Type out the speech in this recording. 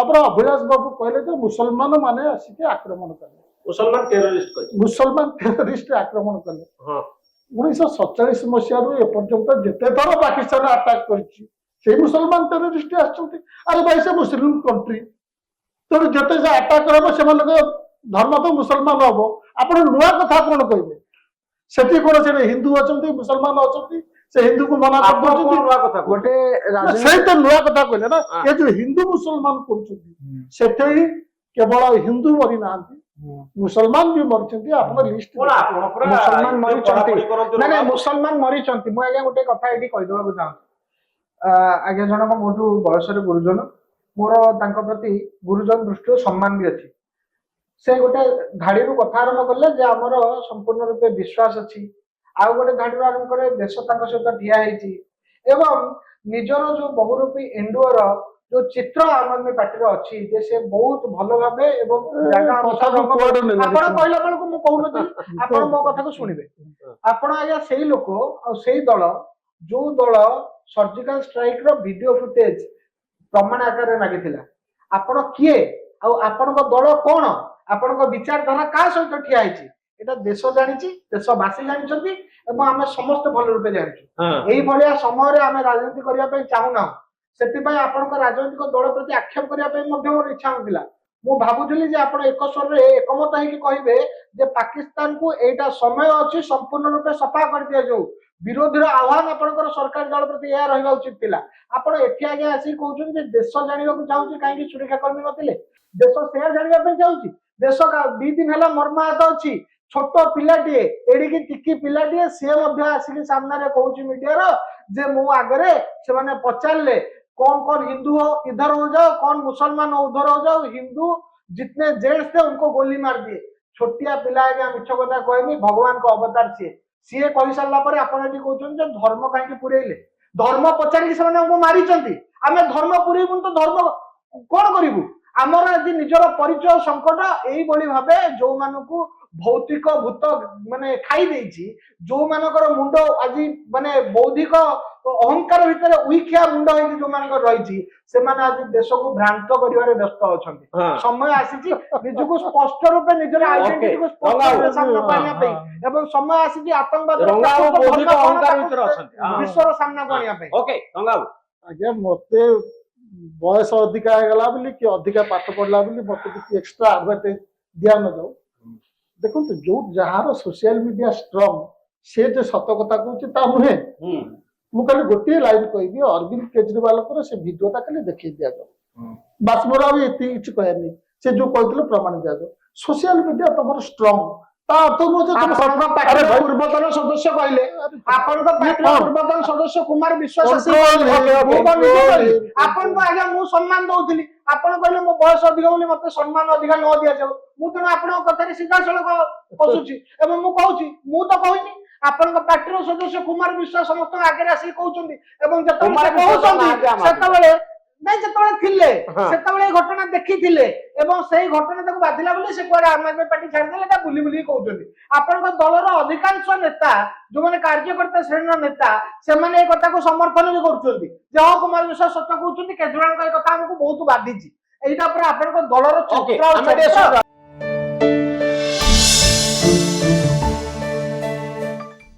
तापर अभिलाष बाबू कहले जे मुसलमान माने आसिके आक्रमण कले मुसलमान टेररिस्ट आक्रमण कले 1947 मसीह एपर्यंत जिते थर पाकिस्तान अटैक कर मुसलमान टेररिस्ट अरे भाई से मुस्लिम कंट्री तेणु जिते से अटैक कर से धर्म तो मुसलमान हम आप नुआ कथा कौन कहे से कौन से हिंदू अच्छा मुसलमान अच्छा से हिंदू को मना कर गोटे तो नुआ कथा कहले ना ये जो हिंदू मुसलमान कर केवल हिंदू मरी ना मुसलमान भी मरी आप लिस्ट मुसलमान मरी मुसलमान मरी मुझे गोटे कथा ये कहीदेक चाहूँ आज्ञा जनक मोठू बयस गुरुजन मोर प्रति गुरुजन दृष्टि सम्मान भी अच्छी से गोटे धाड़ी कथा आरंभ कले जे आमर संपूर्ण रूपे विश्वास अच्छी आउ गोटे धाड़ी आरंभ करे देश सहित ठिया एवं निजर जो बहुरूपी एंडुअर जो चित्र आम आदमी पार्टी अच्छी जे से बहुत भल भाव कहला बेलू मुझे कहूनी आप मो कथा को शुणवे आपण आज्ञा से लोक आ दल जो दल सर्जिकल स्ट्राइक वीडियो फुटेज प्रमाण आकार मागिला आपण किए आपण दल कौन आपण विचारधारा क्या सहित ठिया एटा देश जानी देशवासी जानते आम समस्त भल रूपे जानू यही समय आम राजनीति करने चाहूना से राजनैतिक दल प्रति आक्षेप करने मोर इच्छा ना मु भावुली आप एक स्वर एकमत होते जे पाकिस्तान को एटा समय अच्छी संपूर्ण रूपे सफा कर दिया जाऊ विरोधी आह्वान आपंकर सरकारी दल प्रति यह रहा उचित थिला आपण एठी आगे आसी कहउछन देश जानिबा को चाहूची काहे सुरक्षा कर्मी नथिले देश से जानिबा चाहूची देश का 2 दिन हला मर्माहत अछि छोट पिलाटी एडिकी टिकी पिलाटी से आसिक सामने कहूची मीडिया जे मु आगरे से माने पचारले कौन कौन हिंदू हो इधर हो जाओ कौन मुसलमान हो उधर हो जाओ हिंदू जितने जेंट्स थे उनको गोली मार दिए छोटिया पिला मिछ कथा कहमी भगवान को अवतार सी कही सारा कहते धर्म कहीं पुरेले धर्म पचारिक से मारी आम धर्म पुरेबू तो धर्म कौन करूँ आमर आज निजर परिचय संकट यही भाव जो मानू भौतिक भूत माने खाई देछि जो मानकर मुंड आज माने बौद्धिक अहंकार भितर उइखिया मुंड होई जो मानकर रहिछि से माने आज देश को भ्रांत करिवारे व्यस्त अछंती समय आसीछि निजको स्पष्ट रूपे निजर आइडेंटिटी को स्पष्ट रूपे सामना पानिया पे एवं समय आसीछि आतंकवाद बौद्धिक अहंकार भितर अछंती विश्वर सामना पानिया पे ओके रंगाबू आज्ञा मते बयस अधिका गला बोली कि अधिका पाठ पढ़ला बोली मते किछि एक्स्ट्रा एडवांटेज दिया न जाऊ देखो जो जार सोशल मीडिया स्ट्रंग से जो सत कथा कहूँ नुहे मु खाली गोटे लाइन कहि अरविंद केजरीवाल से वीडियोटा खाली देखी दिया जाओ बास मोर आ किसी कहर नहीं से जो कहते प्रमाण दिया जाओ सोशल मीडिया तुम स्ट्रंग पूर्वतन सदस्य कहले पूर्वतन सदस्य कुमार विश्वास आपन को आगे मु सम्मान दउथिली आपन कहले मो बयस अधिक बोली मते सम्मान अधिक न दिया जाऊ मु तेन आपन कथा सीधा सड़क पसुची एवं मु कहूची मु तो कहनी आपन पार्टी सदस्य कुमार विश्वास समस्त आगे आसी कहउचंदी एवं जतले कहउचंदी सेतबेले नहीं जतबेले थिले सेतबेले घटना देखि थिले एवं सेही घटना ताको बाधिला बोली से कोरे आम आदमी पार्टी छाड़ देले ता बुली बुली कहउचंदी आपन दलर अधिकांश नेता जो माने कार्यकर्ता श्रेणी नेता से माने ए कथा को समर्थन भी करउचंदी जे हो कुमार विश्वास सत्य कहउचंदी केजरीवाल का कथा हमको बहुत बाधिची एटा पर आपन दलर ओके हम